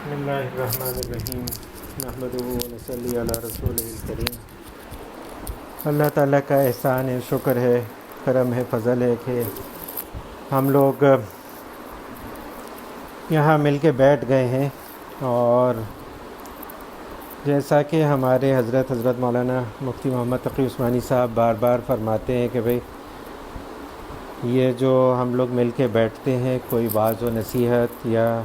بسم اللہ الرحمن الرحیم نحمدہ و نصلی علی رسولہ الکریم۔ اللہ تعالیٰ کا احسان ہے، شکر ہے، کرم ہے، فضل ہے کہ ہم لوگ یہاں مل کے بیٹھ گئے ہیں، اور جیسا کہ ہمارے حضرت مولانا مفتی محمد تقی عثمانی صاحب بار بار فرماتے ہیں کہ بھئی یہ جو ہم لوگ مل کے بیٹھتے ہیں، کوئی وعظ و نصیحت یا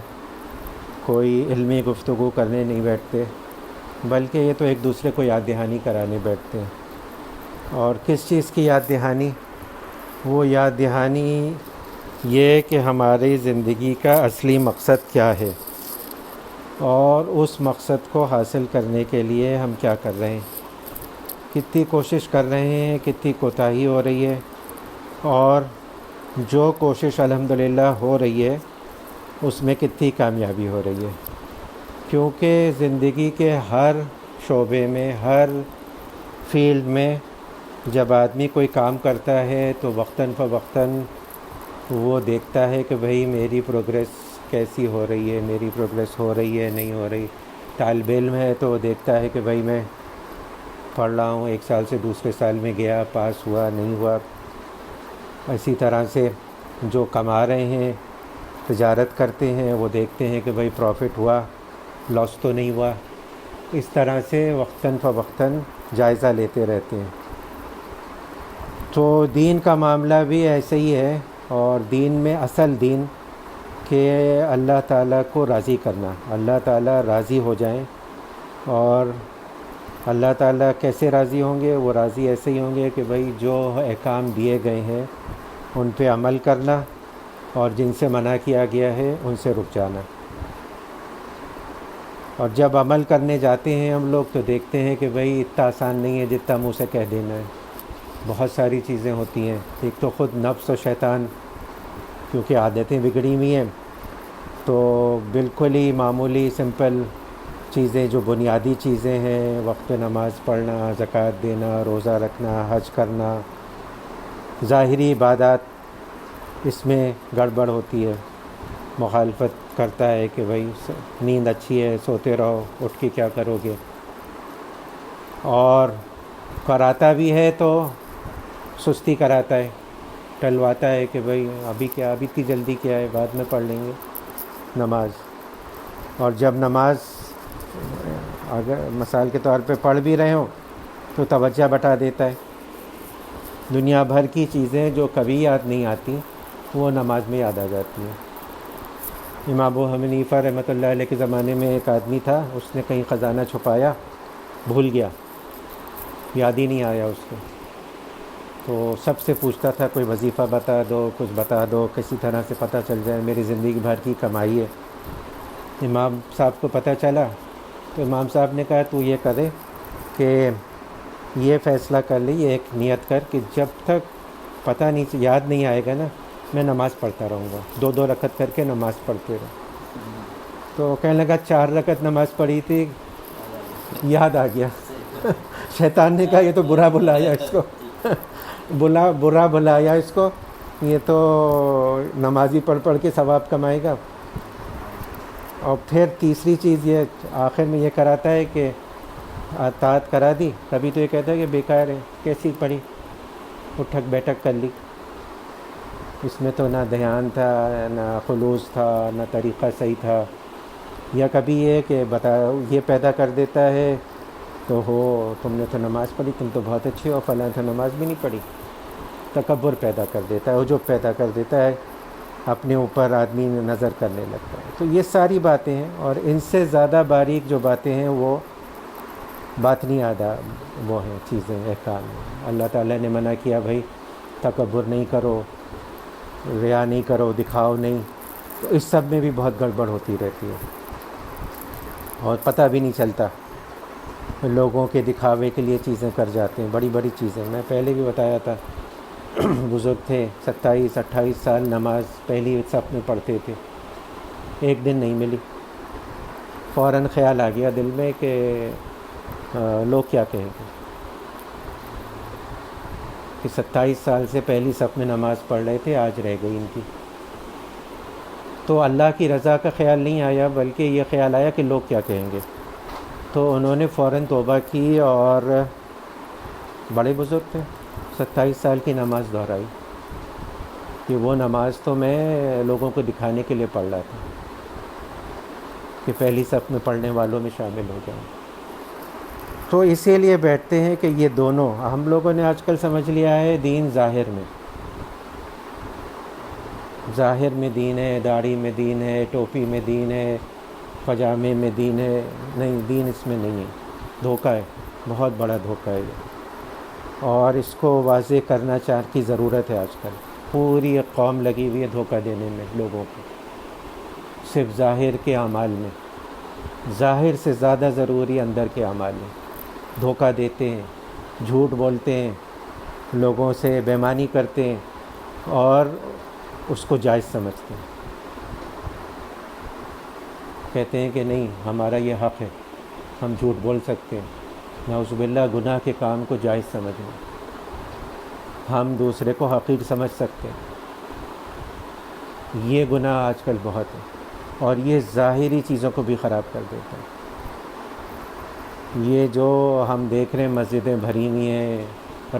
کوئی علمی گفتگو کرنے نہیں بیٹھتے، بلکہ یہ تو ایک دوسرے کو یاد دہانی کرانے بیٹھتے ہیں۔ اور کس چیز کی یاد دہانی؟ وہ یاد دہانی یہ کہ ہماری زندگی کا اصلی مقصد کیا ہے، اور اس مقصد کو حاصل کرنے کے لیے ہم کیا کر رہے ہیں، کتنی کوشش کر رہے ہیں، کتنی کوتاہی ہو رہی ہے، اور جو کوشش الحمدللہ ہو رہی ہے اس میں کتنی کامیابی ہو رہی ہے۔ کیونکہ زندگی کے ہر شعبے میں، ہر فیلڈ میں جب آدمی کوئی کام کرتا ہے تو وقتاً فوقتاً وہ دیکھتا ہے کہ بھئی میری پروگریس کیسی ہو رہی ہے، میری پروگریس ہو رہی ہے نہیں ہو رہی۔ طالب علم ہے تو وہ دیکھتا ہے کہ بھئی میں پڑھ رہا ہوں، ایک سال سے دوسرے سال میں گیا، پاس ہوا نہیں ہوا۔ اسی طرح سے جو کما رہے ہیں، تجارت کرتے ہیں، وہ دیکھتے ہیں کہ بھئی پروفٹ ہوا، لاس تو نہیں ہوا۔ اس طرح سے وقتاً فوقتاً جائزہ لیتے رہتے ہیں۔ تو دین کا معاملہ بھی ایسے ہی ہے، اور دین میں اصل دین کہ اللہ تعالیٰ کو راضی کرنا، اللہ تعالیٰ راضی ہو جائیں۔ اور اللہ تعالیٰ کیسے راضی ہوں گے؟ وہ راضی ایسے ہی ہوں گے کہ بھئی جو احکام دیے گئے ہیں ان پہ عمل کرنا، اور جن سے منع کیا گیا ہے ان سے رک جانا۔ اور جب عمل کرنے جاتے ہیں ہم لوگ تو دیکھتے ہیں کہ بھئی اتنا آسان نہیں ہے جتنا منہ سے کہہ دینا ہے، بہت ساری چیزیں ہوتی ہیں۔ ایک تو خود نفس و شیطان، کیونکہ عادتیں بگڑی ہوئی ہیں، تو بالکل ہی معمولی سمپل چیزیں جو بنیادی چیزیں ہیں، وقت پہ نماز پڑھنا، زکوٰۃ دینا، روزہ رکھنا، حج کرنا، ظاہری عبادات، اس میں گڑبڑ ہوتی ہے۔ مخالفت کرتا ہے کہ بھئی نیند اچھی ہے، سوتے رہو، اٹھ کے کیا کرو گے۔ اور کراتا بھی ہے تو سستی کراتا ہے، ٹلواتا ہے کہ بھئی ابھی کیا، ابھی اتنی جلدی کیا ہے، بعد میں پڑھ لیں گے نماز۔ اور جب نماز اگر مثال کے طور پہ پڑھ بھی رہے ہوں تو توجہ بٹا دیتا ہے۔ دنیا بھر کی چیزیں جو کبھی یاد نہیں آتی وہ نماز میں یاد آ جاتی ہیں۔ امام ابو حنیفہ رحمۃ اللہ علیہ کے زمانے میں ایک آدمی تھا، اس نے کہیں خزانہ چھپایا، بھول گیا، یاد ہی نہیں آیا اس کو، تو سب سے پوچھتا تھا کوئی وظیفہ بتا دو، کچھ بتا دو، کسی طرح سے پتہ چل جائے، میری زندگی بھر کی کمائی ہے۔ امام صاحب کو پتہ چلا تو امام صاحب نے کہا تو یہ کرے کہ یہ فیصلہ کر لے، یہ ایک نیت کر کہ جب تک پتہ نہیں، یاد نہیں آئے گا نا، میں نماز پڑھتا رہوں گا، 2 رکعت کر کے نماز پڑھتے رہو۔ تو کہنے لگا 4 رکعت نماز پڑھی تھی، یاد آ گیا۔ شیطان نے کہا یہ تو برا بلایا اس کو، برا بلایا اس کو، یہ تو نمازی پڑھ پڑھ کے ثواب کمائے گا۔ اور پھر تیسری چیز یہ آخر میں یہ کراتا ہے کہ اطاعت کرا دی، تبھی تو یہ کہتا ہے کہ بیکار ہے، کیسی پڑھی، اٹھک بیٹھک کر لی، اس میں تو نہ دھیان تھا، نہ خلوص تھا، نہ طریقہ صحیح تھا۔ یا کبھی یہ کہ یہ پیدا کر دیتا ہے تو ہو تم نے تو نماز پڑھی، تم تو بہت اچھے ہو، فلاں تو نماز بھی نہیں پڑھی، تکبر پیدا کر دیتا ہے، عجب پیدا کر دیتا ہے، اپنے اوپر آدمی نظر کرنے لگتا ہے۔ تو یہ ساری باتیں ہیں، اور ان سے زیادہ باریک جو باتیں ہیں وہ باطنی وہ ہیں چیزیں، احکام ہیں۔ اللہ تعالیٰ نے منع کیا بھائی تکبر نہیں کرو، ریا نہیں کرو، دکھاؤ نہیں، تو اس سب میں بھی بہت گڑبڑ ہوتی رہتی ہے، اور پتہ بھی نہیں چلتا، لوگوں کے دکھاوے کے لیے چیزیں کر جاتے ہیں، بڑی بڑی چیزیں۔ میں پہلے بھی بتایا تھا، بزرگ تھے 27-28 سال نماز پہلی صف میں پڑھتے تھے، ایک دن نہیں ملی، فوراً خیال آ گیا دل میں کہ لوگ کیا کہیں گے کہ 27 سال سے پہلی صف میں نماز پڑھ رہے تھے، آج رہ گئی ان کی۔ تو اللہ کی رضا کا خیال نہیں آیا، بلکہ یہ خیال آیا کہ لوگ کیا کہیں گے. تو انہوں نے فوراً توبہ کی اور بڑے بزرگ تھے، 27 سال کی نماز دہرائی کہ وہ نماز تو میں لوگوں کو دکھانے کے لیے پڑھ رہا تھا کہ پہلی صف میں پڑھنے والوں میں شامل ہو جاؤں. تو اسی لیے بیٹھتے ہیں کہ یہ دونوں ہم لوگوں نے آج کل سمجھ لیا ہے دین ظاہر میں، ظاہر میں دین ہے، داڑھی میں دین ہے، ٹوپی میں دین ہے، پاجامے میں دین ہے. نہیں، دین اس میں نہیں ہے، دھوکہ ہے، بہت بڑا دھوکہ ہے یہ، اور اس کو واضح کرنا کی ضرورت ہے. آج کل پوری ایک قوم لگی ہوئی ہے دھوکہ دینے میں لوگوں کو، صرف ظاہر کے اعمال میں. ظاہر سے زیادہ ضروری اندر کے اعمال میں دھوکہ دیتے ہیں، جھوٹ بولتے ہیں، لوگوں سے بے ایمانی کرتے ہیں اور اس کو جائز سمجھتے ہیں. کہتے ہیں کہ نہیں، ہمارا یہ حق ہے، ہم جھوٹ بول سکتے ہیں. نعوذ باللہ، گناہ کے کام کو جائز سمجھنا، ہم دوسرے کو حقیر سمجھ سکتے ہیں. یہ گناہ آج کل بہت ہے اور یہ ظاہری چیزوں کو بھی خراب کر دیتا ہے. یہ جو ہم دیکھ رہے ہیں مسجدیں بھری ہوئی ہیں،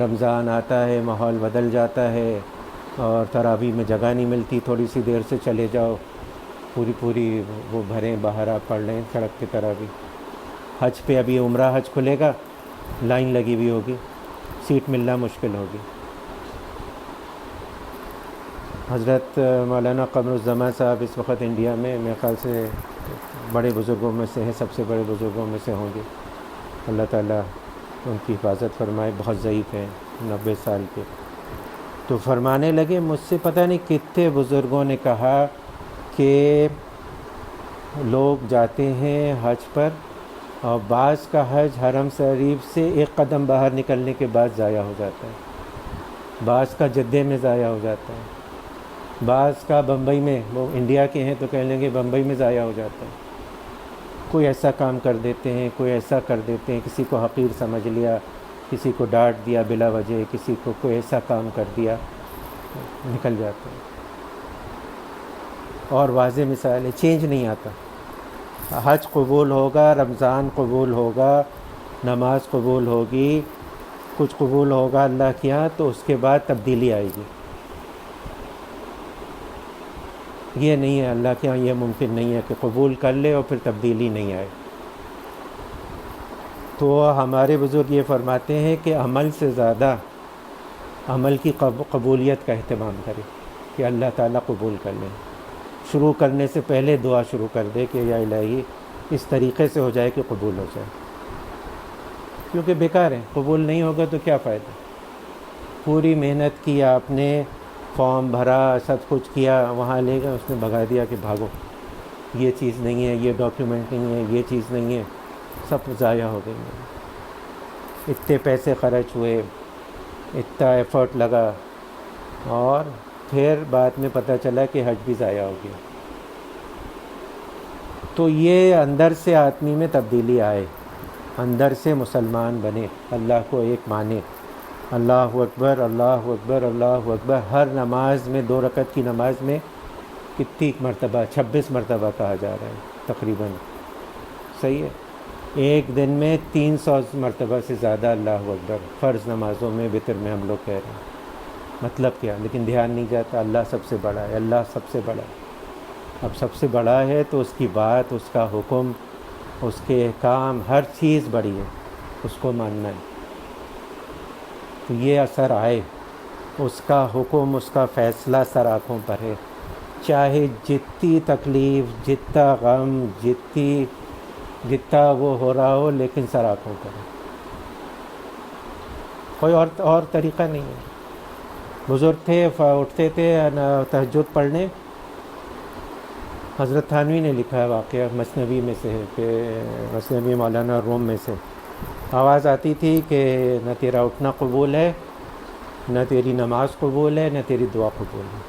رمضان آتا ہے ماحول بدل جاتا ہے اور تراویح میں جگہ نہیں ملتی، تھوڑی سی دیر سے چلے جاؤ، پوری وہ بھریں، باہر آپ پڑھ لیں سڑک پہ تراویح. حج پہ ابھی عمرہ حج کھلے گا، لائن لگی ہوئی ہوگی، سیٹ ملنا مشکل ہوگی. حضرت مولانا قمر الزمان صاحب اس وقت انڈیا میں میرے خیال سے بڑے بزرگوں میں سے ہیں، سب سے بڑے بزرگوں میں سے ہوں گے. اللہ تعالیٰ ان کی حفاظت فرمائے. بہت ضعیف ہیں، 90 سال کے. تو فرمانے لگے، مجھ سے پتہ نہیں کتنے بزرگوں نے کہا کہ لوگ جاتے ہیں حج پر اور بعض کا حج حرم شریف سے ایک قدم باہر نکلنے کے بعد ضائع ہو جاتا ہے، بعض کا جدے میں ضائع ہو جاتا ہے، بعض کا بمبئی میں، وہ انڈیا کے ہیں تو کہہ لیں گے بمبئی میں ضائع ہو جاتا ہے. کوئی ایسا کام کر دیتے ہیں، کوئی ایسا کر دیتے ہیں، کسی کو حقیر سمجھ لیا، کسی کو ڈانٹ دیا بلا وجہ، کسی کو کوئی ایسا کام کر دیا، نکل جاتے ہیں. اور واضح مثال ہے، چینج نہیں آتا. حج قبول ہوگا، رمضان قبول ہوگا، نماز قبول ہوگی، کچھ قبول ہوگا اللہ کے یہاں، تو اس کے بعد تبدیلی آئے گی. یہ نہیں ہے اللہ کے یہاں، یہ ممکن نہیں ہے کہ قبول کر لے اور پھر تبدیلی نہیں آئے. تو ہمارے بزرگ یہ فرماتے ہیں کہ عمل سے زیادہ عمل کی قبولیت کا اہتمام کرے کہ اللہ تعالیٰ قبول کر لیں. شروع کرنے سے پہلے دعا شروع کر دے کہ یا الہی اس طریقے سے ہو جائے کہ قبول ہو جائے، کیونکہ بیکار ہے، قبول نہیں ہوگا تو کیا فائدہ. پوری محنت کی آپ نے، فارم بھرا، سب کچھ کیا، وہاں لے گئے، اس نے بھگا دیا کہ بھاگو، یہ چیز نہیں ہے، یہ ڈاکیومنٹ نہیں ہے، یہ چیز نہیں ہے، سب ضائع ہو گئی. اتنے پیسے خرچ ہوئے، اتنا ایفرٹ لگا، اور پھر بعد میں پتہ چلا کہ حج بھی ضائع ہو گیا. تو یہ اندر سے آدمی میں تبدیلی آئے، اندر سے مسلمان بنے، اللہ کو ایک مانے. اللہ اکبر، اللہ اکبر، اللہ اکبر. ہر نماز میں، 2 رکعت کی نماز میں کتنی مرتبہ؟ 26 مرتبہ کہا جا رہا ہے تقریباً. صحیح ہے، ایک دن میں 300 مرتبہ سے زیادہ اللہ اکبر. فرض نمازوں میں، وتر میں ہم لوگ کہہ رہے ہیں. مطلب کیا؟ لیکن دھیان نہیں جاتا، اللہ سب سے بڑا ہے، اللہ سب سے بڑا ہے. اب سب سے بڑا ہے تو اس کی بات، اس کا حکم، اس کے احکام، ہر چیز بڑی ہے، اس کو ماننا ہے. تو یہ اثر آئے، اس کا حکم، اس کا فیصلہ سر آنکھوں پر ہے. چاہے جتنی تکلیف، جتنا غم، جتنا وہ ہو رہا ہو، لیکن سر آنکھوں پر ہے. کوئی اور طریقہ نہیں ہے. بزرگ تھے، اٹھتے تھے تہجد پڑھنے. حضرت تھانوی نے لکھا ہے واقعہ، مثنوی میں سے ہے، کہ مثنوی مولانا روم میں سے آواز آتی تھی کہ نہ تیرا اٹھنا قبول ہے، نہ تیری نماز قبول ہے، نہ تیری دعا قبول ہے.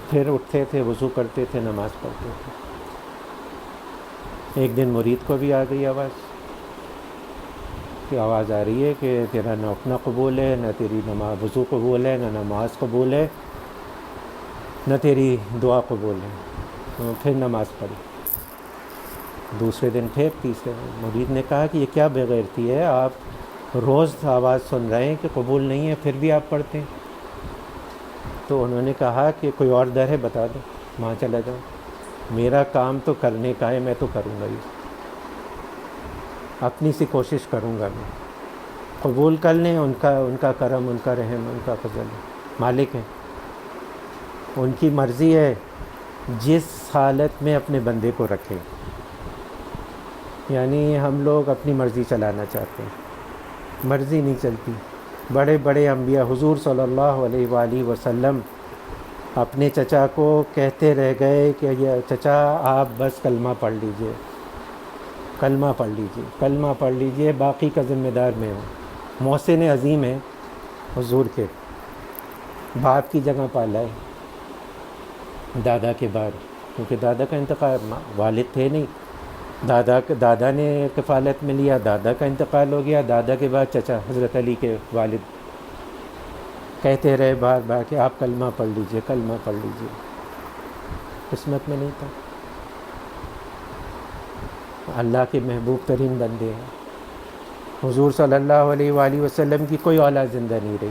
پھر اٹھتے تھے، وضو کرتے تھے، نماز پڑھتے تھے. ایک دن مرید کو بھی آ گئی آواز، کہ آواز آ رہی ہے کہ تیرا نہ اٹھنا قبول ہے، نہ تیری وضو قبول ہے، نہ نماز قبول ہے. نہ تیری دعا قبول ہے. پھر نماز پڑھی. دوسرے دن پھر تیسرے دن مرید نے کہا کہ یہ کیا بے غیرتی ہے، آپ روز آواز سن رہے ہیں کہ قبول نہیں ہے پھر بھی آپ پڑھتے ہیں. تو انہوں نے کہا کہ کوئی اور در ہے بتا دو، وہاں چلا جاؤں. میرا کام تو کرنے کا ہے، میں تو کروں گا ہی، اپنی سی کوشش کروں گا. میں قبول کر لیں، ان کا کرم، ان کا رحم، ان کا فضل ہے. مالک ہیں، ان کی مرضی ہے جس حالت میں اپنے بندے کو رکھیں. یعنی ہم لوگ اپنی مرضی چلانا چاہتے ہیں، مرضی نہیں چلتی. بڑے بڑے انبیاء، حضور صلی اللہ علیہ وآلہ وسلم اپنے چچا کو کہتے رہ گئے کہ یہ چچا آپ بس کلمہ پڑھ لیجئے، کلمہ پڑھ لیجئے، کلمہ پڑھ لیجئے، باقی کا ذمہ دار میں ہوں. محسن عظیم ہیں حضور کے، باپ کی جگہ پالا ہے دادا کے بعد، کیونکہ دادا کا انتقال، والد تھے نہیں، دادا نے کفالت میں لیا، دادا کا انتقال ہو گیا، دادا کے بعد چچا حضرت علی کے والد کہتے رہے بار بار کہ آپ کلمہ پڑھ لیجئے، کلمہ پڑھ لیجئے. قسمت میں نہیں تھا. اللہ کے محبوب ترین بندے ہیں. حضور صلی اللہ علیہ وآلہ وسلم کی کوئی اولاد زندہ نہیں رہی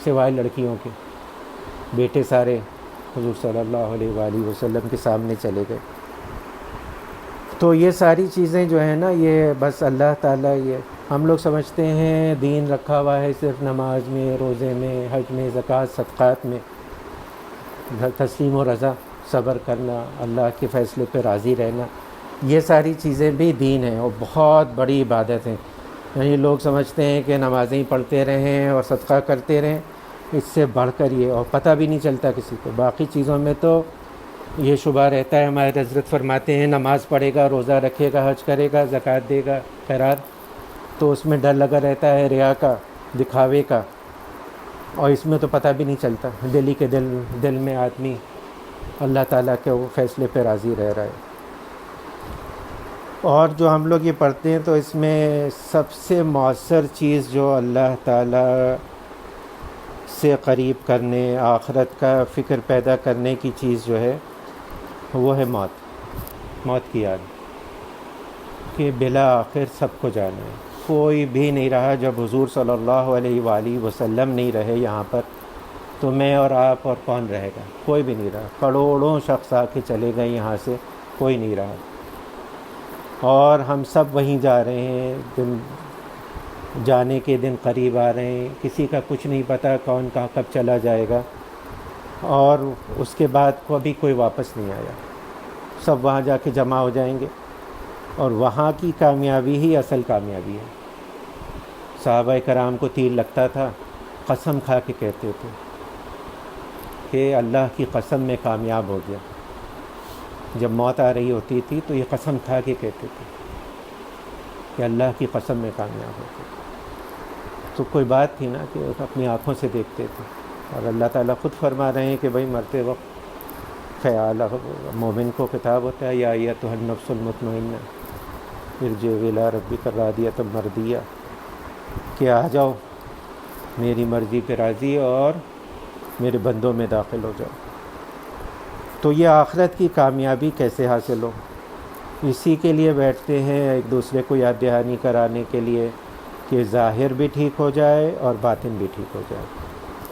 سوائے لڑکیوں کے. بیٹے سارے حضور صلی اللہ علیہ وآلہ وسلم کے سامنے چلے گئے. تو یہ ساری چیزیں جو ہیں نا، یہ بس اللہ تعالیٰ، یہ ہم لوگ سمجھتے ہیں دین رکھا ہوا ہے صرف نماز میں، روزے میں، حج میں، زکوٰۃ، صدقات میں. تسلیم و رضا، صبر کرنا، اللہ کے فیصلے پہ راضی رہنا، یہ ساری چیزیں بھی دین ہیں اور بہت بڑی عبادت ہیں. یعنی لوگ سمجھتے ہیں کہ نمازیں پڑھتے رہیں اور صدقہ کرتے رہیں، اس سے بڑھ کر یہ، اور پتہ بھی نہیں چلتا کسی کو. باقی چیزوں میں تو یہ شبہ رہتا ہے. ہمارے حضرت فرماتے ہیں نماز پڑھے گا، روزہ رکھے گا، حج کرے گا، زکوٰۃ دے گا، خیرات، تو اس میں ڈر لگا رہتا ہے ریا کا، دکھاوے کا، اور اس میں تو پتہ بھی نہیں چلتا دلی کے دل میں آدمی اللہ تعالیٰ کے وہ فیصلے پہ راضی رہ رہا ہے. اور جو ہم لوگ یہ پڑھتے ہیں تو اس میں سب سے مؤثر چیز جو اللہ تعالیٰ سے قریب کرنے، آخرت کا فکر پیدا کرنے کی چیز جو ہے وہ ہے موت کی یاد، کہ بلا آخر سب کو جانا ہے. کوئی بھی نہیں رہا. جب حضور صلی اللہ علیہ وآلہ وسلم نہیں رہے یہاں پر تو میں اور آپ اور کون رہے گا؟ کوئی بھی نہیں رہا. کروڑوں شخص آ کے چلے گئے یہاں سے، کوئی نہیں رہا. اور ہم سب وہیں جا رہے ہیں، دن جانے کے دن قریب آ رہے ہیں. کسی کا کچھ نہیں پتہ کون کہاں کب چلا جائے گا، اور اس کے بعد کبھی کوئی واپس نہیں آیا. سب وہاں جا کے جمع ہو جائیں گے، اور وہاں کی کامیابی ہی اصل کامیابی ہے. صحابہ کرام کو تیر لگتا تھا، قسم کھا کے کہتے تھے کہ اللہ کی قسم میں کامیاب ہو گیا. جب موت آ رہی ہوتی تھی تو یہ قسم کھا کے کہتے تھے کہ اللہ کی قسم میں کامیاب ہو گیا. تو کوئی بات تھی نا کہ اپنی آنکھوں سے دیکھتے تھے. اور اللہ تعالیٰ خود فرما رہے ہیں کہ بھائی مرتے وقت خیال مومن کو خطاب ہوتا ہے، یا ایتھا النفس المطمئنہ ارجعی الی ربک راضیۃ مرضیہ، کہ آ جاؤ میری مرضی پہ راضی اور میرے بندوں میں داخل ہو جاؤ. تو یہ آخرت کی کامیابی کیسے حاصل ہو، اسی کے لیے بیٹھتے ہیں ایک دوسرے کو یاد دہانی کرانے کے لیے کہ ظاہر بھی ٹھیک ہو جائے اور باطن بھی ٹھیک ہو جائے.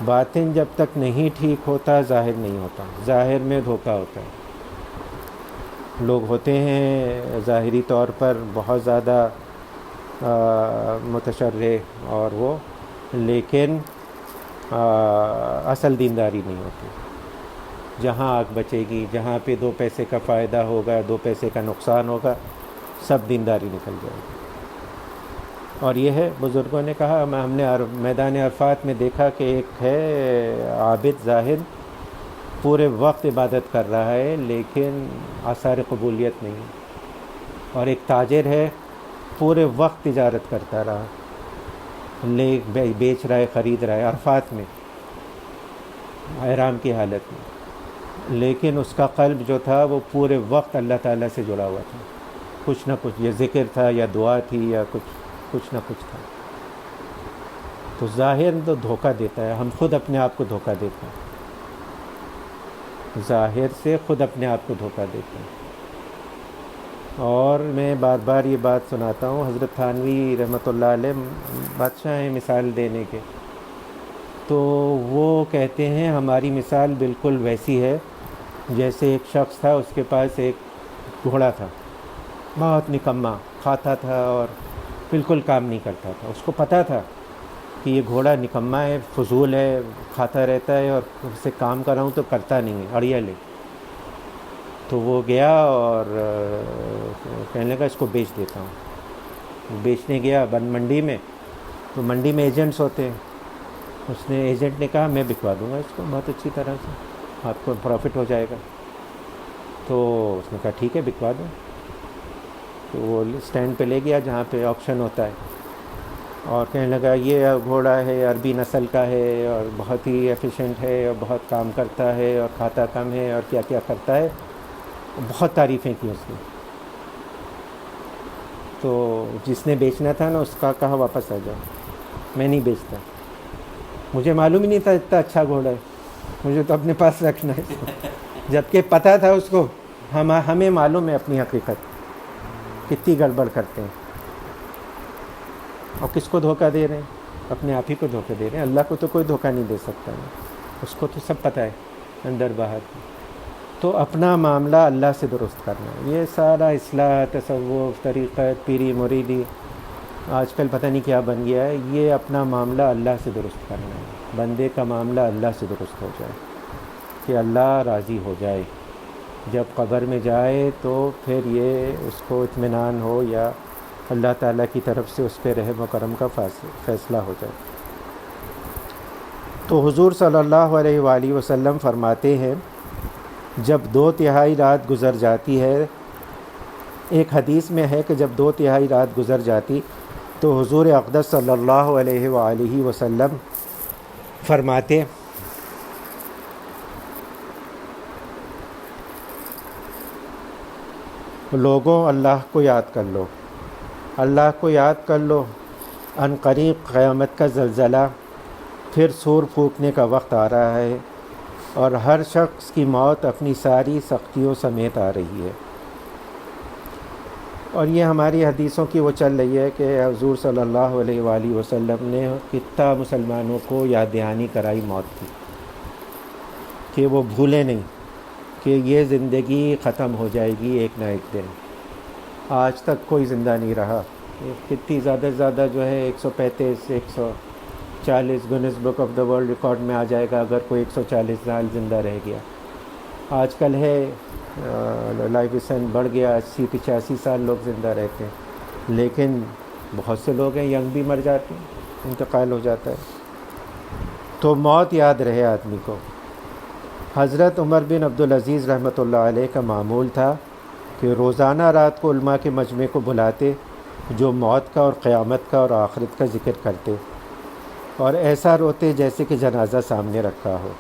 باطن جب تک نہیں ٹھیک ہوتا ظاہر نہیں ہوتا. ظاہر میں دھوکہ ہوتا ہے. لوگ ہوتے ہیں ظاہری طور پر بہت زیادہ متشرع اور وہ، لیکن اصل دینداری نہیں ہوتی. جہاں آگ بچے گی، جہاں پہ 2 پیسے کا فائدہ ہوگا، 2 پیسے کا نقصان ہوگا، سب دینداری نکل جائے گی. اور یہ ہے، بزرگوں نے کہا، ہم نے میدان عرفات میں دیکھا کہ ایک ہے عابد زاہد، پورے وقت عبادت کر رہا ہے لیکن آثار قبولیت نہیں. اور ایک تاجر ہے، پورے وقت تجارت کرتا رہا، بیچ رہا ہے، خرید رہا ہے عرفات میں احرام کی حالت میں، لیکن اس کا قلب جو تھا وہ پورے وقت اللہ تعالیٰ سے جڑا ہوا تھا. کچھ نہ کچھ، یہ ذکر تھا یا دعا تھی یا کچھ نہ کچھ تھا. تو ظاہر تو دھوکہ دیتا ہے، ہم خود اپنے آپ کو دھوکہ دیتے ہیں. ظاہر سے خود اپنے آپ کو دھوکہ دیتے ہیں۔ اور میں بار بار یہ بات سناتا ہوں، حضرت تھانوی رحمۃ اللہ علیہ بادشاہ ہیں مثال دینے کے، تو وہ کہتے ہیں ہماری مثال بالکل ویسی ہے جیسے ایک شخص تھا، اس کے پاس ایک گھوڑا تھا، بہت نکما، کھاتا تھا اور بالکل کام نہیں کرتا تھا۔ اس کو پتہ تھا کہ یہ گھوڑا نکما ہے، فضول ہے، کھاتا رہتا ہے، اور اس سے کام کراؤں تو کرتا نہیں ہے، اڑیا لے۔ تو وہ گیا اور کہنے لگا اس کو بیچ دیتا ہوں۔ وہ بیچنے گیا بند منڈی میں، تو منڈی میں ایجنٹس ہوتے ہیں، اس نے ایجنٹ نے کہا میں بکوا دوں گا اس کو بہت اچھی طرح سے، آپ کو پروفٹ ہو جائے گا۔ تو اس نے کہا ٹھیک ہے بکوا دوں۔ تو وہ اسٹینڈ پہ لے گیا جہاں پہ آکشن ہوتا ہے، اور کہنے لگا یہ گھوڑا ہے، عربی نسل کا ہے، اور بہت ہی ایفیشینٹ ہے، اور بہت کام کرتا ہے، اور کھاتا کم ہے، اور کیا کیا کرتا ہے، بہت تعریفیں کی اس نے۔ تو جس نے بیچنا تھا نا اس کا کہا واپس آ جاؤ، میں نہیں بیچتا، مجھے معلوم ہی نہیں تھا اتنا اچھا گھوڑا ہے، مجھے تو اپنے پاس رکھنا ہے اس کو۔ جبکہ پتہ تھا اس کو، ہمیں معلوم ہے اپنی حقیقت کتنی گڑبڑ کرتے ہیں، اور کس کو دھوکہ دے رہے ہیں؟ اپنے آپ ہی کو دھوکہ دے رہے ہیں۔ اللہ کو تو کوئی دھوکہ نہیں دے سکتا ہے، اس کو تو سب پتہ ہے اندر باہر۔ تو اپنا معاملہ اللہ سے درست کرنا ہے۔ یہ سارا اصلاح، تصوف، طریقت، پیری مریدی آج کل پتہ نہیں کیا بن گیا ہے، یہ اپنا معاملہ اللہ سے درست کرنا ہے۔ بندے کا معاملہ اللہ سے درست ہو جائے کہ اللہ راضی ہو جائے، جب قبر میں جائے تو پھر یہ اس کو اطمینان ہو، یا اللہ تعالیٰ کی طرف سے اس پہ رحم و کرم کا فیصلہ ہو جائے۔ تو حضور صلی اللہ علیہ وآلہ وسلم فرماتے ہیں جب 2/3 رات گزر جاتی ہے، ایک حدیث میں ہے کہ جب 2/3 رات گزر جاتی تو حضور اقدس صلی اللہ علیہ وآلہ وسلم فرماتے لوگوں اللہ کو یاد کر لو، اللہ کو یاد کر لو، ان قریب قیامت کا زلزلہ، پھر سور پھونکنے کا وقت آ رہا ہے، اور ہر شخص کی موت اپنی ساری سختیوں سمیت آ رہی ہے۔ اور یہ ہماری حدیثوں کی وہ چل رہی ہے کہ حضور صلی اللہ علیہ وآلہ وسلم نے کتنا مسلمانوں کو یاد دہانی کرائی موت کی، کہ وہ بھولے نہیں کہ یہ زندگی ختم ہو جائے گی ایک نہ ایک دن۔ آج تک کوئی زندہ نہیں رہا، کتنی زیادہ سے زیادہ جو ہے 135 140 Guinness book of the world record میں آ جائے گا اگر کوئی 140 سال زندہ رہ گیا۔ آج کل ہے لائف اسپین بڑھ گیا، 80 85 سال لوگ زندہ رہتے ہیں، لیکن بہت سے لوگ ہیں ینگ بھی مر جاتے ہیں، انتقال ہو جاتا ہے۔ تو موت یاد رہے آدمی کو۔ حضرت عمر بن عبدالعزیز رحمۃ اللہ علیہ کا معمول تھا کہ روزانہ رات کو علماء کے مجمع کو بلاتے جو موت کا اور قیامت کا اور آخرت کا ذکر کرتے، اور ایسا روتے جیسے کہ جنازہ سامنے رکھا ہو۔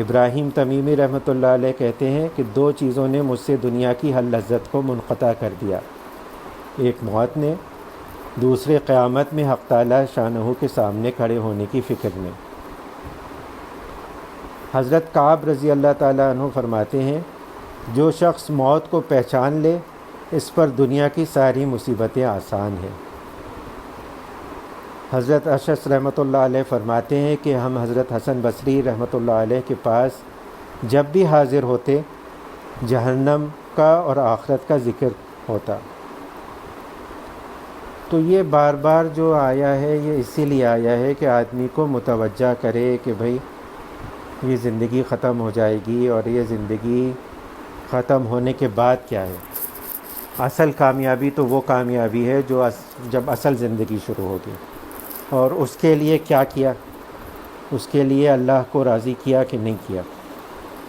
ابراہیم تمیمی رحمۃ اللہ علیہ کہتے ہیں کہ 2 چیزوں نے مجھ سے دنیا کی ہر لذت کو منقطع کر دیا، ایک موت نے، دوسرے قیامت میں حق تعالیٰ شانہ کے سامنے کھڑے ہونے کی فکر میں۔ حضرت کعب رضی اللہ تعالیٰ عنہ فرماتے ہیں جو شخص موت کو پہچان لے اس پر دنیا کی ساری مصیبتیں آسان ہیں۔ حضرت اشعث رحمۃ اللہ علیہ فرماتے ہیں کہ ہم حضرت حسن بصری رحمۃ اللہ علیہ کے پاس جب بھی حاضر ہوتے جہنم کا اور آخرت کا ذکر ہوتا۔ تو یہ بار بار جو آیا ہے یہ اسی لیے آیا ہے کہ آدمی کو متوجہ کرے کہ بھئی یہ زندگی ختم ہو جائے گی، اور یہ زندگی ختم ہونے کے بعد کیا ہے۔ اصل کامیابی تو وہ کامیابی ہے جو جب اصل زندگی شروع ہوگی، اور اس کے لیے کیا کیا، اس کے لیے اللہ کو راضی کیا کہ نہیں کیا،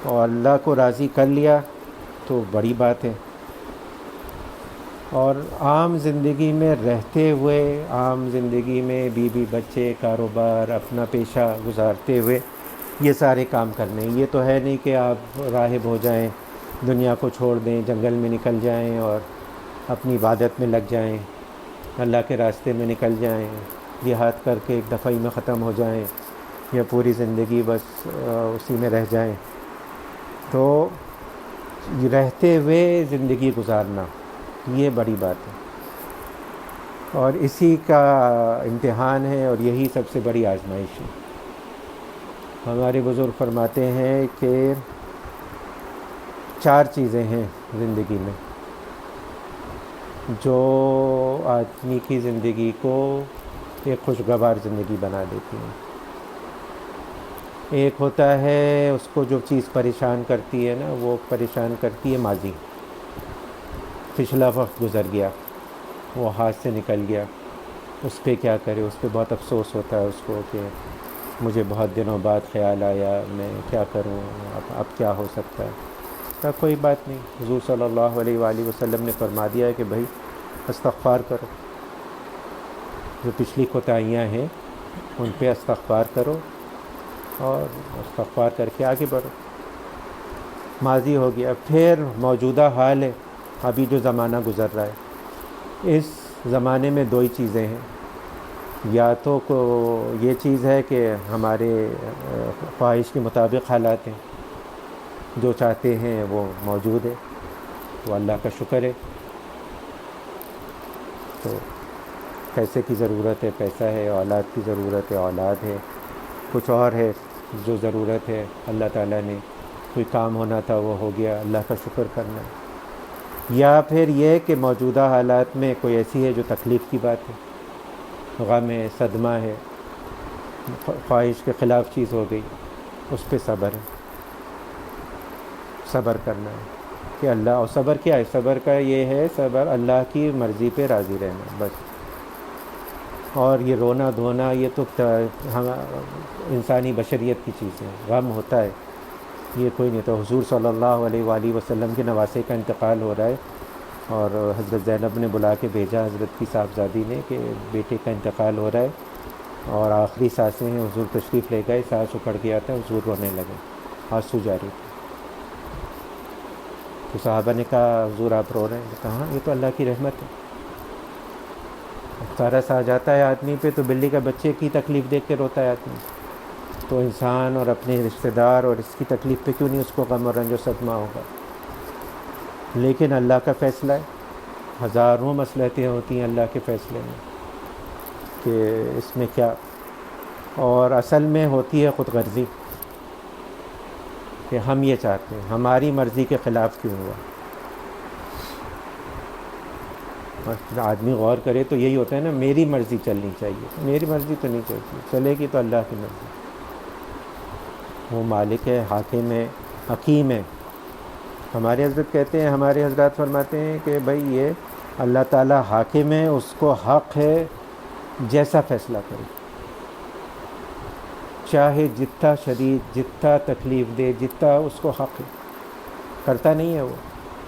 اور اللہ کو راضی کر لیا تو بڑی بات ہے۔ اور عام زندگی میں رہتے ہوئے، عام زندگی میں بیوی بچے، کاروبار، اپنا پیشہ گزارتے ہوئے یہ سارے کام کرنے، یہ تو ہے نہیں کہ آپ راہب ہو جائیں، دنیا کو چھوڑ دیں، جنگل میں نکل جائیں اور اپنی عبادت میں لگ جائیں، اللہ کے راستے میں نکل جائیں، جہاد کر کے 1 دفعہ میں ختم ہو جائیں، یا پوری زندگی بس اسی میں رہ جائیں۔ تو رہتے ہوئے زندگی گزارنا یہ بڑی بات ہے، اور اسی کا امتحان ہے، اور یہی سب سے بڑی آزمائش ہے۔ ہمارے بزرگ فرماتے ہیں کہ 4 چیزیں ہیں زندگی میں جو آدمی کی زندگی کو ایک خوشگوار زندگی بنا دیتی ہیں۔ ایک ہوتا ہے اس کو جو چیز پریشان کرتی ہے نا، وہ پریشان کرتی ہے ماضی، پچھلا وقت گزر گیا، وہ ہاتھ سے نکل گیا، اس پہ کیا کرے، اس پہ بہت افسوس ہوتا ہے اس کو کہ مجھے بہت دنوں بعد خیال آیا، میں کیا کروں، اب کیا ہو سکتا ہے۔ تو کوئی بات نہیں، حضور صلی اللہ علیہ وآلہ وسلم نے فرما دیا ہے کہ بھائی استغفار کرو، جو پچھلی کوتاہیاں ہیں ان پہ استغفار کرو، اور استغفار کر کے آگے بڑھو۔ ماضی ہو گیا، پھر موجودہ حال ہے، ابھی جو زمانہ گزر رہا ہے، اس زمانے میں 2 ہی چیزیں ہیں، یا تو یہ چیز ہے کہ ہمارے خواہش کے مطابق حالات ہیں، جو چاہتے ہیں وہ موجود ہے، وہ اللہ کا شکر ہے، تو پیسے کی ضرورت ہے، پیسہ ہے، اولاد کی ضرورت ہے، اولاد ہے، کچھ اور ہے جو ضرورت ہے، اللہ تعالیٰ نے کوئی کام ہونا تھا وہ ہو گیا، اللہ کا شکر کرنا ہے۔ یا پھر یہ کہ موجودہ حالات میں کوئی ایسی ہے جو تکلیف کی بات ہے، غم ہے، صدمہ ہے، خواہش کے خلاف چیز ہو گئی، اس پہ صبر ہے، صبر کرنا ہے کہ اللہ، اور صبر کیا ہے؟ صبر کا یہ ہے، صبر اللہ کی مرضی پہ راضی رہنا بس۔ اور یہ رونا دھونا یہ تو انسانی بشریت کی چیز ہے، غم ہوتا ہے، یہ کوئی نہیں۔ تو حضور صلی اللہ علیہ وآلہ وسلم کے نواسے کا انتقال ہو رہا ہے، اور حضرت زینب نے بلا کے بھیجا حضرت کی صاحبزادی نے کہ بیٹے کا انتقال ہو رہا ہے، اور آخری سانسیں ہیں، حضور تشریف لے گئے، سانس اکھڑ گیا تھا، حضور رونے لگے، آنسو جاری تھے۔ تو صحابہ نے کہا حضور آپ رو رہے ہیں؟ کہا یہ تو اللہ کی رحمت ہے، ترس آ جاتا ہے آدمی پہ تو بلی کا بچے کی تکلیف دیکھ کے روتا ہے آدمی، تو انسان اور اپنے رشتہ دار اور اس کی تکلیف پہ کیوں نہیں اس کو غم اور رنج و صدمہ ہوگا؟ لیکن اللہ کا فیصلہ ہے، ہزاروں مصلحتیں ہوتی ہیں اللہ کے فیصلے میں کہ اس میں کیا، اور اصل میں ہوتی ہے خود غرضی کہ ہم یہ چاہتے ہیں، ہماری مرضی کے خلاف کیوں ہوا۔ آدمی غور کرے تو یہی ہوتا ہے نا، میری مرضی چلنی چاہیے، میری مرضی تو نہیں چلتی، چلے گی تو اللہ کی مرضی، وہ مالک ہے، حاکم ہے، حکیم ہے۔ ہمارے حضرت کہتے ہیں، ہمارے حضرات فرماتے ہیں کہ بھائی یہ اللہ تعالیٰ حاکم ہے، اس کو حق ہے جیسا فیصلہ کرے، چاہے جتنا شدید، جتنا تکلیف دے، جتنا اس کو حق ہے، کرتا نہیں ہے، وہ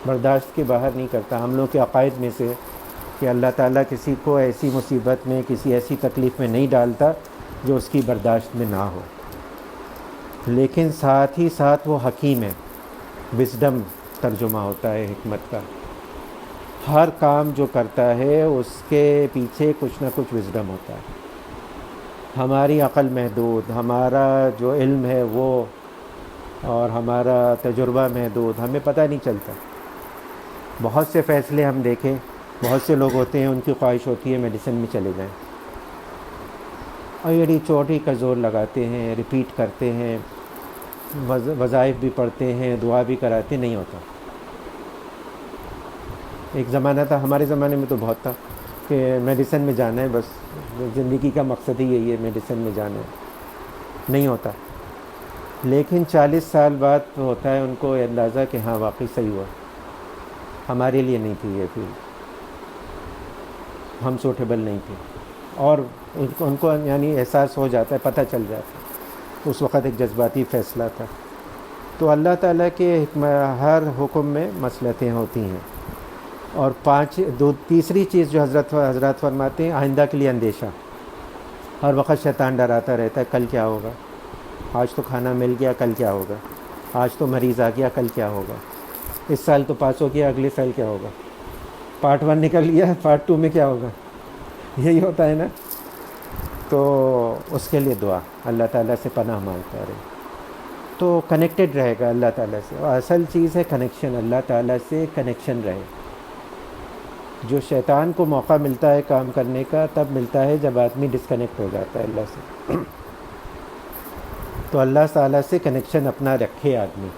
برداشت کے باہر نہیں کرتا۔ ہم لوگ کے عقائد میں سے کہ اللہ تعالیٰ کسی کو ایسی مصیبت میں، کسی ایسی تکلیف میں نہیں ڈالتا جو اس کی برداشت میں نہ ہو، لیکن ساتھ ہی ساتھ وہ حکیم ہے، وزڈم ترجمہ ہوتا ہے حکمت کا، ہر کام جو کرتا ہے اس کے پیچھے کچھ نہ کچھ وزڈم ہوتا ہے۔ ہماری عقل محدود، ہمارا جو علم ہے وہ، اور ہمارا تجربہ محدود، ہمیں پتہ نہیں چلتا۔ بہت سے فیصلے ہم دیکھیں، بہت سے لوگ ہوتے ہیں ان کی خواہش ہوتی ہے میڈیسن میں چلے جائیں، اور ایڑی چوٹی کا زور لگاتے ہیں، ریپیٹ کرتے ہیں، وظائف بھی پڑھتے ہیں، دعا بھی کراتے، نہیں ہوتا۔ ایک زمانہ تھا، ہمارے زمانے میں تو بہت تھا کہ میڈیسن میں جانا ہے، بس زندگی کا مقصد ہی یہی ہے، میڈیسن میں جانا ہے، نہیں ہوتا۔ لیکن 40 سال بعد ہوتا ہے ان کو اندازہ کہ ہاں واقعی صحیح ہوا، ہمارے لیے نہیں تھی یہ فیلڈ، ہم سوٹیبل نہیں تھے، اور ان کو یعنی احساس ہو جاتا ہے، پتہ چل جاتا ہے، اس وقت ایک جذباتی فیصلہ تھا۔ تو اللہ تعالیٰ کے ہر حکم میں مصلحتیں ہوتی ہیں۔ اور تیسری چیز جو حضرات فرماتے ہیں، آئندہ کے لیے اندیشہ۔ ہر وقت شیطان ڈراتا رہتا ہے، کل کیا ہوگا، آج تو کھانا مل گیا، کل کیا ہوگا، آج تو مریض آ گیا، کل کیا ہوگا، اس سال تو پاس ہو گیا، اگلے سال کیا ہوگا، پارٹ 1 نکل گیا، پارٹ 2 میں کیا ہوگا، یہی ہوتا ہے نا۔ تو اس کے لیے دعا، اللہ تعالیٰ سے پناہ مانگتا رہے تو کنیکٹڈ رہے گا اللہ تعالیٰ سے. اور اصل چیز ہے کنیکشن، اللہ تعالیٰ سے کنیکشن رہے. جو شیطان کو موقع ملتا ہے کام کرنے کا تب ملتا ہے جب آدمی ڈسکنیکٹ ہو جاتا ہے اللہ سے. تو اللہ تعالیٰ سے کنیکشن اپنا رکھے آدمی،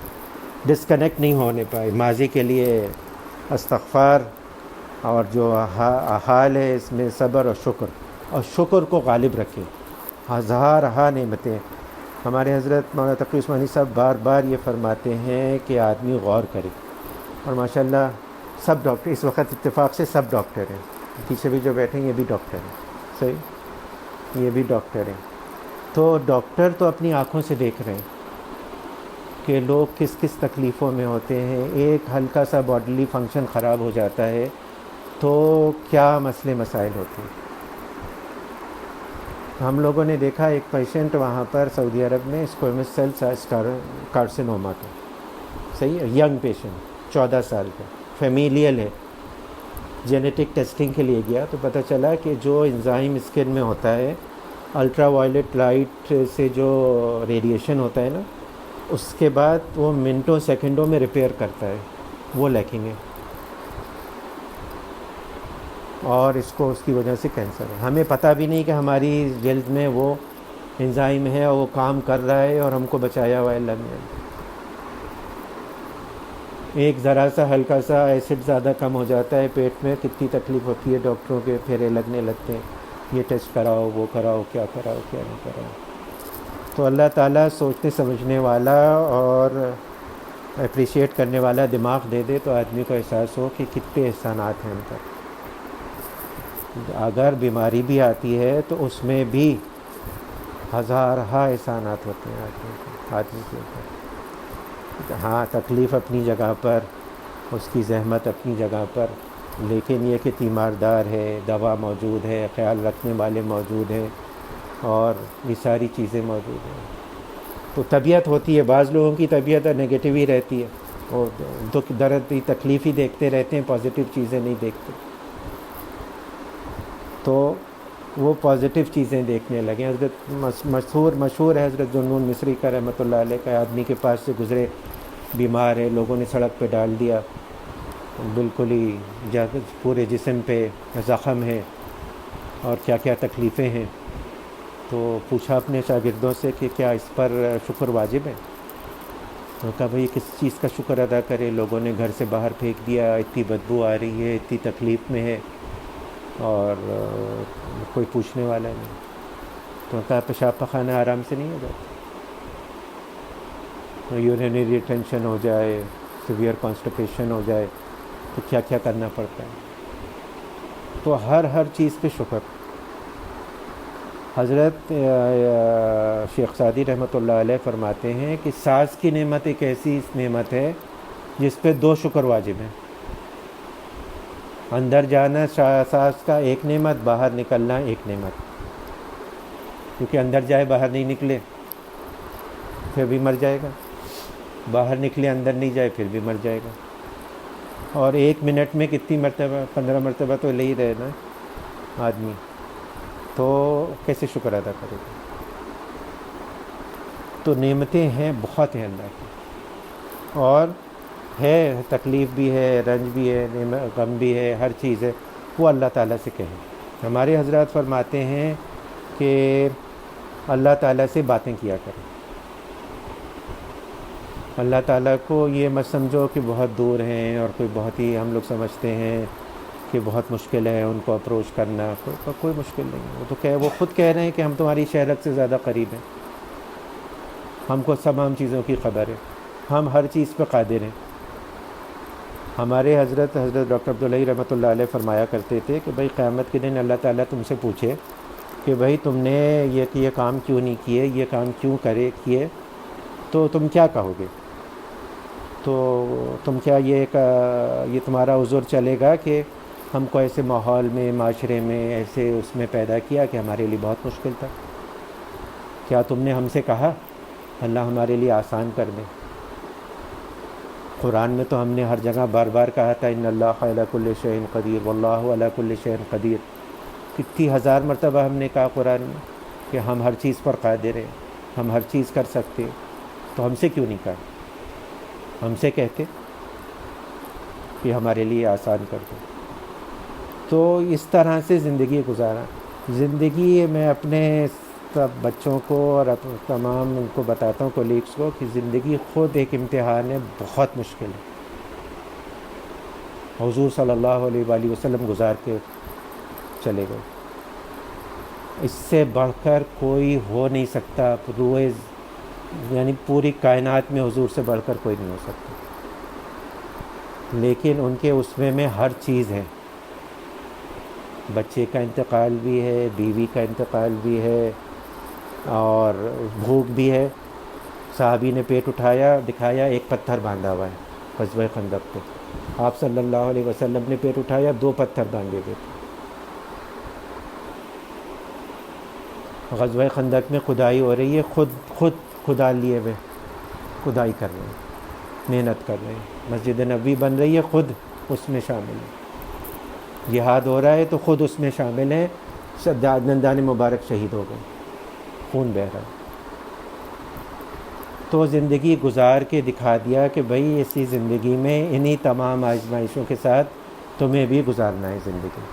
ڈسکنیکٹ نہیں ہونے پائے. ماضی کے لیے استغفار اور جو حال ہے اس میں صبر اور شکر کو غالب رکھے. ہزار نعمتیں. ہمارے حضرت مولانا تقی عثمانی صاحب بار بار یہ فرماتے ہیں کہ آدمی غور کرے. اور ماشاءاللہ سب ڈاکٹر اس وقت اتفاق سے سب ڈاکٹر ہیں. پیچھے بھی جو بیٹھے ہیں یہ بھی ڈاکٹر ہیں. صحیح، یہ بھی ڈاکٹر ہیں. تو ڈاکٹر تو اپنی آنکھوں سے دیکھ رہے ہیں کہ لوگ کس کس تکلیفوں میں ہوتے ہیں. ایک ہلکا سا باڈلی فنکشن خراب ہو جاتا ہے تو کیا مسئلے مسائل ہوتے ہیں. ہم لوگوں نے دیکھا ایک پیشنٹ وہاں پر سعودی عرب میں اسکویمس سیل کارسینوما کا، صحیح ہے، ینگ پیشنٹ 14 سال کا، فیمیلیل ہے. جینیٹک ٹیسٹنگ کے لیے گیا تو پتہ چلا کہ جو انزائم اسکن میں ہوتا ہے، الٹرا وائلٹ لائٹ سے جو ریڈیشن ہوتا ہے نا، اس کے بعد وہ منٹوں سیکنڈوں میں ریپیئر کرتا ہے، وہ لیکنگ ہے. اور اس کی وجہ سے کینسر ہے. ہمیں پتہ بھی نہیں کہ ہماری جلد میں وہ انزائم ہے اور وہ کام کر رہا ہے اور ہم کو بچایا ہوا ہے اللہ نے. ایک ذرا سا ہلکا سا ایسڈ زیادہ کم ہو جاتا ہے پیٹ میں، کتنی تکلیف ہوتی ہے، ڈاکٹروں کے پھیرے لگنے لگتے ہیں، یہ ٹیسٹ کراؤ، وہ کراؤ، کیا کراؤ کیا نہیں کراؤ. تو اللہ تعالیٰ سوچنے سمجھنے والا اور اپریشیٹ کرنے والا دماغ دے دے تو آدمی کو احساس ہو کہ کتنے احسانات ہیں ان پر. اگر بیماری بھی آتی ہے تو اس میں بھی ہزارہا احسانات ہوتے ہیں آدمی کے اوپر. ہاں تکلیف اپنی جگہ پر، اس کی زحمت اپنی جگہ پر، لیکن یہ کہ تیماردار ہے، دوا موجود ہے، خیال رکھنے والے موجود ہیں اور یہ ساری چیزیں موجود ہیں. تو طبیعت ہوتی ہے، بعض لوگوں کی طبیعت نگیٹو ہی رہتی ہے، وہ دکھ درد تکلیف ہی دیکھتے رہتے ہیں، پازیٹیو چیزیں نہیں دیکھتے. تو وہ پازیٹیو چیزیں دیکھنے لگے. حضرت مشہور ہے حضرت ذوالنون مصری کا رحمۃ اللہ علیہ کا، آدمی کے پاس سے گزرے، بیمار ہے، لوگوں نے سڑک پہ ڈال دیا، بالکل ہی پورے جسم پہ زخم ہے اور کیا کیا تکلیفیں ہیں. تو پوچھا اپنے شاگردوں سے کہ کیا اس پر شکر واجب ہے؟ تو کہا بھئی کس چیز کا شکر ادا کرے، لوگوں نے گھر سے باہر پھینک دیا، اتنی بدبو آ رہی ہے، اتنی تکلیف میں ہے اور کوئی پوچھنے والا نہیں. تو کہا پیشاب پخانہ آرام سے نہیں ہو جاتا، یورینری ریٹینشن ہو جائے، سیویئر کانسٹیپیشن ہو جائے تو کیا کیا کرنا پڑتا ہے. تو ہر چیز پہ شکر. حضرت شیخ سعدی رحمۃ اللہ علیہ فرماتے ہیں کہ سانس کی نعمت ایک ایسی نعمت ہے جس پہ 2 شکر واجب ہیں. اندر جانا سانس کا ایک نعمت، باہر نکلنا ایک نعمت. کیونکہ اندر جائے باہر نہیں نکلے پھر بھی مر جائے گا، باہر نکلے اندر نہیں جائے پھر بھی مر جائے گا. اور 1 منٹ میں کتنی مرتبہ، 15 مرتبہ تو لے ہی رہے نا آدمی، تو کیسے شکر ادا کرے گا. تو نعمتیں ہیں، بہت ہیں اللہ کی، اور ہے تکلیف بھی ہے، رنج بھی ہے، غم بھی ہے، ہر چیز ہے، وہ اللہ تعالیٰ سے کہیں. ہمارے حضرات فرماتے ہیں کہ اللہ تعالیٰ سے باتیں کیا کریں. اللہ تعالیٰ کو یہ مت سمجھو کہ بہت دور ہیں اور کوئی بہت ہی ہم لوگ سمجھتے ہیں کہ بہت مشکل ہے ان کو اپروچ کرنا. کوئی مشکل نہیں. وہ خود کہہ رہے ہیں کہ ہم تمہاری شہرت سے زیادہ قریب ہیں، ہم کو تمام چیزوں کی خبر ہے، ہم ہر چیز پہ قادر ہیں. ہمارے حضرت ڈاکٹر عبداللہ رحمۃ اللہ علیہ فرمایا کرتے تھے کہ بھائی قیامت کے دن اللہ تعالیٰ تم سے پوچھے کہ بھائی تم نے یہ کام کیوں نہیں کیے، یہ کام کیوں کیے، تو تم کیا کہو گے؟ تو تم کیا یہ تمہارا عذر چلے گا کہ ہم کو ایسے ماحول میں، معاشرے میں، ایسے اس میں پیدا کیا کہ ہمارے لیے بہت مشکل تھا؟ کیا تم نے ہم سے کہا اللہ ہمارے لیے آسان کر دے؟ قرآن میں تو ہم نے ہر جگہ بار بار کہا تھا ان اللہ علی کل شیء قدیر واللہ علی کل شیء قدیر. کتنی ہزار مرتبہ ہم نے کہا قرآن میں کہ ہم ہر چیز پر قادر ہیں، ہم ہر چیز کر سکتے ہیں. تو ہم سے کیوں نہیں کہا؟ ہم سے کہتے کہ ہمارے لیے آسان کر دو۔ تو اس طرح سے زندگی گزارا۔ زندگی میں اپنے سب بچوں کو اور تمام ان کو بتاتا ہوں کولیگس کو کہ زندگی خود ایک امتحان ہے، بہت مشکل ہے۔ حضور صلی اللہ علیہ وآلہ وسلم گزار کے چلے گئے، اس سے بڑھ کر کوئی ہو نہیں سکتا، روئے یعنی پوری کائنات میں حضور سے بڑھ کر کوئی نہیں ہو سکتا، لیکن ان کے اسوے میں ہر چیز ہے۔ بچے کا انتقال بھی ہے، بیوی کا انتقال بھی ہے، اور بھوک بھی ہے۔ صحابی نے پیٹ اٹھایا، دکھایا، ایک پتھر باندھا ہوا ہے غزوہ خندق پہ۔ آپ صلی اللہ علیہ وسلم نے پیٹ اٹھایا، 2 پتھر باندھے ہوئے تھے۔ غزوہ خندق میں کھدائی ہو رہی ہے، خود کھدا لیے ہوئے کھدائی کر رہے ہیں، محنت کر رہے ہیں۔ مسجد نبوی بن رہی ہے، خود اس میں شامل ہے۔ جہاد ہو رہا ہے تو خود اس میں شامل ہیں۔ دندان مبارک شہید ہو گئے، خون بہہ رہا ہے۔ تو زندگی گزار کے دکھا دیا کہ بھئی اسی زندگی میں انہی تمام آزمائشوں کے ساتھ تمہیں بھی گزارنا ہے زندگی۔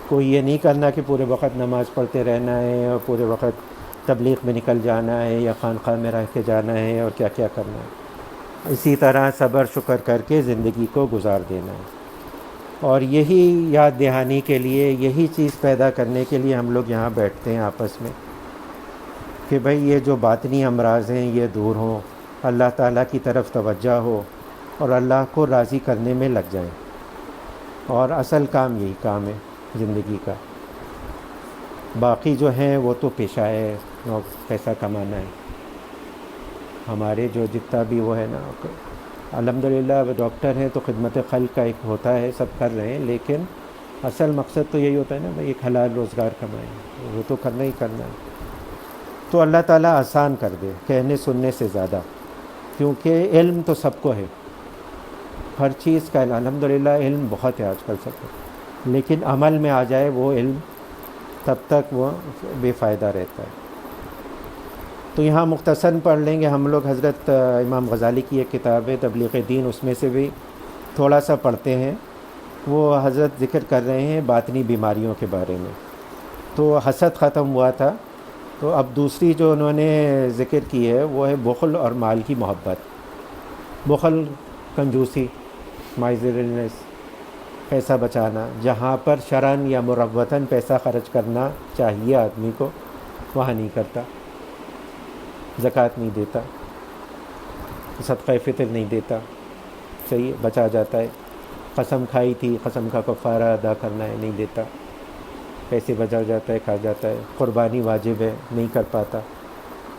کوئی یہ نہیں کرنا کہ پورے وقت نماز پڑھتے رہنا ہے اور پورے وقت تبلیغ میں نکل جانا ہے یا خانقاہ میں رہ کے جانا ہے اور کیا کیا کرنا ہے۔ اسی طرح صبر شکر کر کے زندگی کو گزار دینا ہے۔ اور یہی یاد دہانی کے لیے، یہی چیز پیدا کرنے کے لیے ہم لوگ یہاں بیٹھتے ہیں آپس میں کہ بھئی یہ جو باطنی امراض ہیں یہ دور ہوں، اللہ تعالیٰ کی طرف توجہ ہو اور اللہ کو راضی کرنے میں لگ جائیں۔ اور اصل کام یہی کام ہے زندگی کا۔ باقی جو ہیں وہ تو پیشہ ہے، پیسہ کمانا ہے۔ ہمارے جو جتنا بھی وہ ہے نا، الحمدللہ ڈاکٹر ہیں تو خدمت خلق کا ایک ہوتا ہے، سب کر رہے ہیں، لیکن اصل مقصد تو یہی ہوتا ہے نا بھئی ایک حلال روزگار کمائیں، وہ تو کرنا ہی کرنا ہے۔ تو اللہ تعالیٰ آسان کر دے کہنے سننے سے زیادہ، کیونکہ علم تو سب کو ہے، ہر چیز کا الحمدللہ علم بہت ہے آج کل سب کو، لیکن عمل میں آ جائے وہ علم تب تک وہ بے فائدہ رہتا ہے۔ تو یہاں مختصر پڑھ لیں گے ہم لوگ، حضرت امام غزالی کی ایک کتاب ہے تبلیغ دین، اس میں سے بھی تھوڑا سا پڑھتے ہیں۔ وہ حضرت ذکر کر رہے ہیں باطنی بیماریوں کے بارے میں۔ تو حسد ختم ہوا تھا، تو اب دوسری جو انہوں نے ذکر کی ہے وہ ہے بخل اور مال کی محبت۔ بخل کنجوسی، مائزرنس، پیسہ بچانا، جہاں پر شرعاً یا مروتاً پیسہ خرچ کرنا چاہیے آدمی کو وہاں نہیں کرتا، زکوٰۃ نہیں دیتا، صدقہ فطر نہیں دیتا، صحیح بچا جاتا ہے۔ قسم کھائی تھی، قسم کا کفارہ ادا کرنا ہے، نہیں دیتا، پیسے بچا جاتا ہے، کھا جاتا ہے۔ قربانی واجب ہے، نہیں کر پاتا،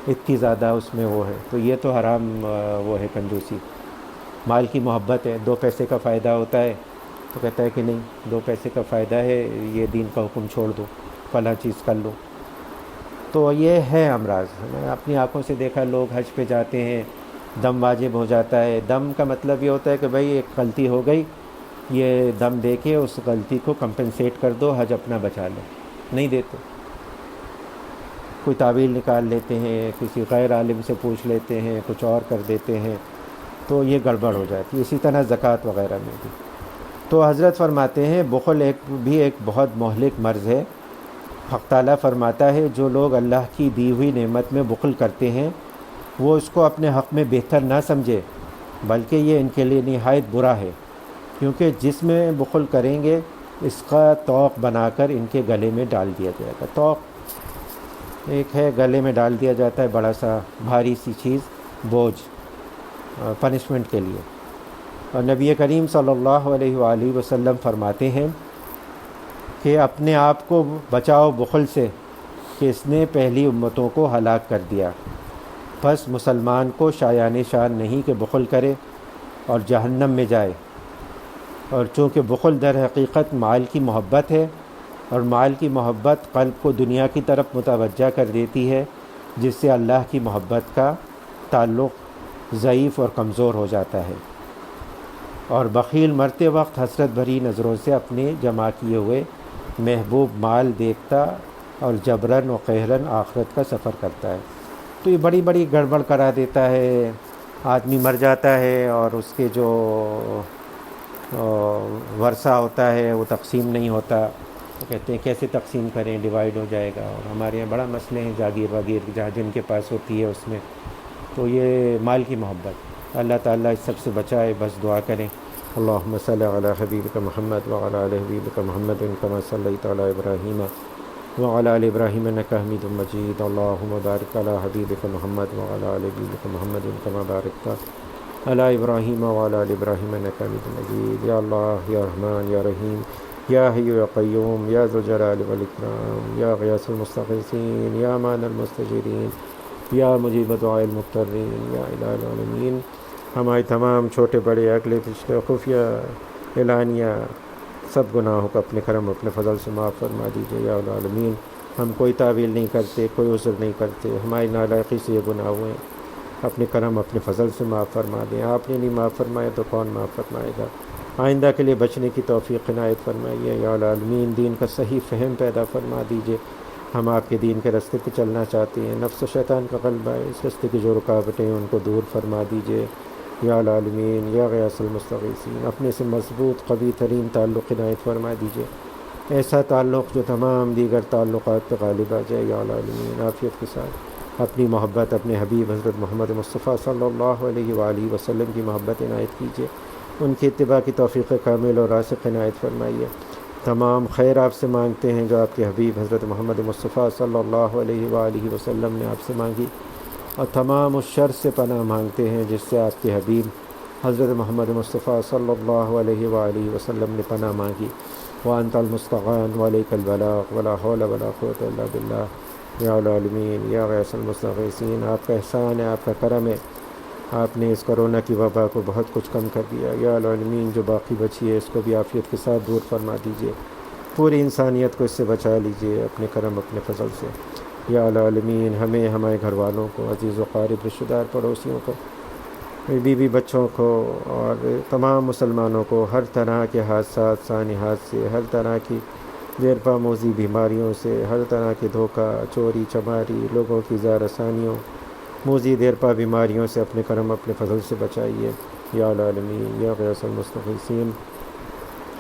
اتنی زیادہ اس میں وہ ہے، تو یہ تو حرام وہ ہے کنجوسی۔ مال کی محبت ہے، 2 پیسے کا فائدہ ہوتا ہے تو کہتا ہے کہ نہیں 2 پیسے کا فائدہ ہے، یہ دین کا حکم چھوڑ دو، فلاں چیز کر لو۔ تو یہ ہے امراض۔ میں نے اپنی آنکھوں سے دیکھا، لوگ حج پہ جاتے ہیں، دم واجب ہو جاتا ہے۔ دم کا مطلب یہ ہوتا ہے کہ بھئی ایک غلطی ہو گئی، یہ دم دے کے اس غلطی کو کمپنسیٹ کر دو، حج اپنا بچا لو، نہیں دیتے۔ کوئی تعویل نکال لیتے ہیں، کسی غیر عالم سے پوچھ لیتے ہیں، کچھ اور کر دیتے ہیں، تو یہ گڑبڑ ہو جاتی ہے۔ اسی طرح زکوٰۃ وغیرہ میں بھی۔ تو حضرت فرماتے ہیں بخل ایک بہت مہلک مرض ہے۔ حق تعالیٰ فرماتا ہے جو لوگ اللہ کی دی ہوئی نعمت میں بخل کرتے ہیں وہ اس کو اپنے حق میں بہتر نہ سمجھے، بلکہ یہ ان کے لیے نہایت برا ہے، کیونکہ جس میں بخل کریں گے اس کا طوق بنا کر ان کے گلے میں ڈال دیا جائے گا۔ طوق ایک ہے، گلے میں ڈال دیا جاتا ہے بڑا سا بھاری سی چیز، بوجھ، پنشمنٹ کے لیے۔ اور نبی کریم صلی اللہ علیہ وآلہ وسلم فرماتے ہیں کہ اپنے آپ کو بچاؤ بخل سے کہ اس نے پہلی امتوں کو ہلاک کر دیا۔ بس مسلمان کو شایان شان نہیں کہ بخل کرے اور جہنم میں جائے، اور چونکہ بخل در حقیقت مال کی محبت ہے، اور مال کی محبت قلب کو دنیا کی طرف متوجہ کر دیتی ہے، جس سے اللہ کی محبت کا تعلق ضعیف اور کمزور ہو جاتا ہے، اور بخیل مرتے وقت حسرت بھری نظروں سے اپنے جمع کیے ہوئے محبوب مال دیکھتا اور جبراً و قہراً آخرت کا سفر کرتا ہے۔ تو یہ بڑی بڑی گڑبڑ کرا دیتا ہے، آدمی مر جاتا ہے اور اس کے جو ورثہ ہوتا ہے وہ تقسیم نہیں ہوتا، تو کہتے ہیں کیسے تقسیم کریں، ڈیوائیڈ ہو جائے گا. اور ہمارے یہاں بڑا مسئلے ہیں جاگیر واگیر جہاں جن کے پاس ہوتی ہے اس میں، تو یہ مال کی محبت. اللہ تعالیٰ اس سب سے بچائے، بس دعا کریں. اللہم صلی علی حبیبک محمد وعلی آل حبیبک محمد کما صلیت علی ابراہیم وعلی آل ابراہیم انک حمید مجید. اللہم بارک علی حبیبک محمد وعلی آل حبیبک محمد کما بارکت علی ابراہیم وعلی آل ابراہیم انک حمید مجید. یا اللہ یا رحمان یا رحیم یا حی یا قیوم یا ذو الجلال والاکرام یا غیاث المستغیثین یا مان المستجیرین یا مجیب دعاء المضطرین یا الہ العالمین. ہمارے تمام چھوٹے بڑے اگلے پچھلے خفیہ اعلانیہ سب گناہوں کو اپنے کرم اپنے فضل سے معاف فرما دیجیے یا العالمین. ہم کوئی تعویل نہیں کرتے، کوئی عذر نہیں کرتے، ہماری نالائقی سے یہ گناہ ہوئے، اپنے کرم اپنے فضل سے معاف فرما دیں. آپ نے نہیں معاف فرمایا تو کون معاف فرمائے گا. آئندہ کے لیے بچنے کی توفیق عنایت فرمائیے یا العالمین. دین کا صحیح فہم پیدا فرما دیجیے. ہم آپ کے دین کے راستے پہ چلنا چاہتے ہیں، نفس و شیطان کا غلبہ ہے، اس راستے کی جو رکاوٹیں ہیں ان کو دور فرما دیجیے یا العالمین یا غیاث المستغیثین. اپنے سے مضبوط قوی ترین تعلق عنایت فرما دیجیے، ایسا تعلق جو تمام دیگر تعلقات پہ غالب آ جائے یا العالمین. عافیت کے ساتھ اپنی محبت اپنے حبیب حضرت محمد مصطفیٰ صلی اللہ علیہ وآلہ وسلم کی محبت عنایت کیجیے، ان کی اتباع کی توفیق کامل اور راسخ عنایت فرمائیے. تمام خیر آپ سے مانگتے ہیں جو آپ کے حبیب حضرت محمد مصطفیٰ صلی اللہ علیہ وآلہ وسلم نے آپ سے مانگی، اور تمام اس شر سے پناہ مانگتے ہیں جس سے آپ کے حبیب حضرت محمد مصطفیٰ صلی اللہ علیہ وآلہ وسلم نے پناہ مانگی. وانت المستعان وعلیک البلاغ ولا حول ولا قوة الا باللہ یا العالمین یا غیاث المستغیثین. آپ کا احسان ہے، آپ کا کرم ہے، آپ نے اس کرونا کی وبا کو بہت کچھ کم کر دیا یا العالمین. جو باقی بچی ہے اس کو بھی عافیت کے ساتھ دور فرما دیجیے، پوری انسانیت کو اس سے بچا لیجیے اپنے کرم اپنے فضل سے یا العالمین. ہمیں، ہمارے گھر والوں کو، عزیز و قارب رشتہ دار پڑوسیوں کو، بیوی بچوں کو اور تمام مسلمانوں کو ہر طرح کے حادثات سانحات سے، ہر طرح کی دیرپا موذی بیماریوں سے، ہر طرح کے دھوکہ چوری چماری، لوگوں کی زار آسانیوں، موذی دیرپا بیماریوں سے اپنے کرم اپنے فضل سے بچائیے یا العالمین یا غیاث المستغیثین.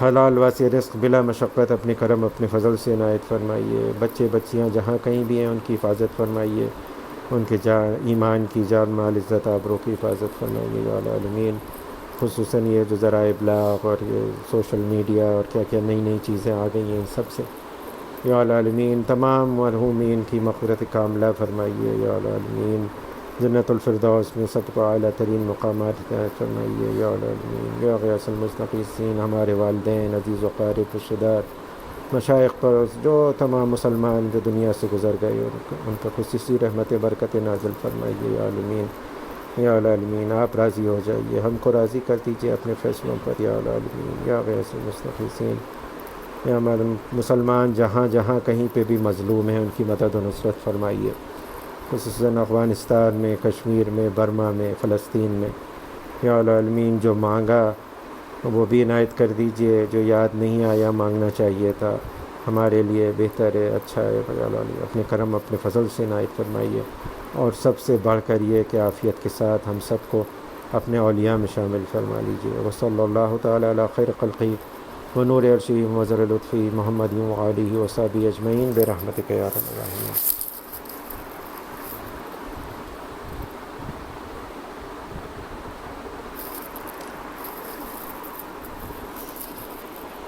حلال واسع رزق بلا مشقت اپنے کرم اپنے فضل سے عنایت فرمائیے. بچے بچیاں جہاں کہیں بھی ہیں ان کی حفاظت فرمائیے، ان کے ایمان کی، جان مال عزت آبرو کی حفاظت فرمائیے یا العالمین. خصوصاً یہ جو ذرائع ابلاغ اور یہ سوشل میڈیا اور کیا کیا نئی نئی چیزیں آ گئی ہیں ان سب سے یا العالمین. تمام مرحومین کی مغفرت کاملہ فرمائیے یا العالمین. جنت الفردوس میں سب کو اعلیٰ ترین مقامات عنایت فرمائیے یا العالمین یا غیاث المستغیثین. ہمارے والدین، عزیز و قارب رشتہ دار، مشائخ پر جو تمام مسلمان جو دنیا سے گزر گئے ان پر خصوصی رحمت برکت نازل فرمائیے یا العالمین یا العالمین. آپ راضی ہو جائیے، ہم کو راضی کر دیجیے اپنے فیصلوں پر یا العالمین یا غیاث المستغیثین. یا ہمارے مسلمان جہاں جہاں کہیں پہ بھی مظلوم ہیں ان کی مدد و نصرت فرمائیے، خصوصاً افغانستان میں، کشمیر میں، برما میں، فلسطین میں یا العالمین. جو مانگا وہ بھی عنایت کر دیجئے، جو یاد نہیں آیا مانگنا چاہیے تھا ہمارے لیے بہتر ہے، اچھا ہے یا العالمین. اپنے کرم اپنے فضل سے عنایت فرمائیے، اور سب سے بڑھ کر یہ کہ عافیت کے ساتھ ہم سب کو اپنے اولیاء میں شامل فرما لیجیے. وصلی اللہ تعالی علی خیر خلقی ونور عرشی ومظہر لطفی محمد وآلہ وصحبہ اجمعین برحمتک یا ارحم الراحمین.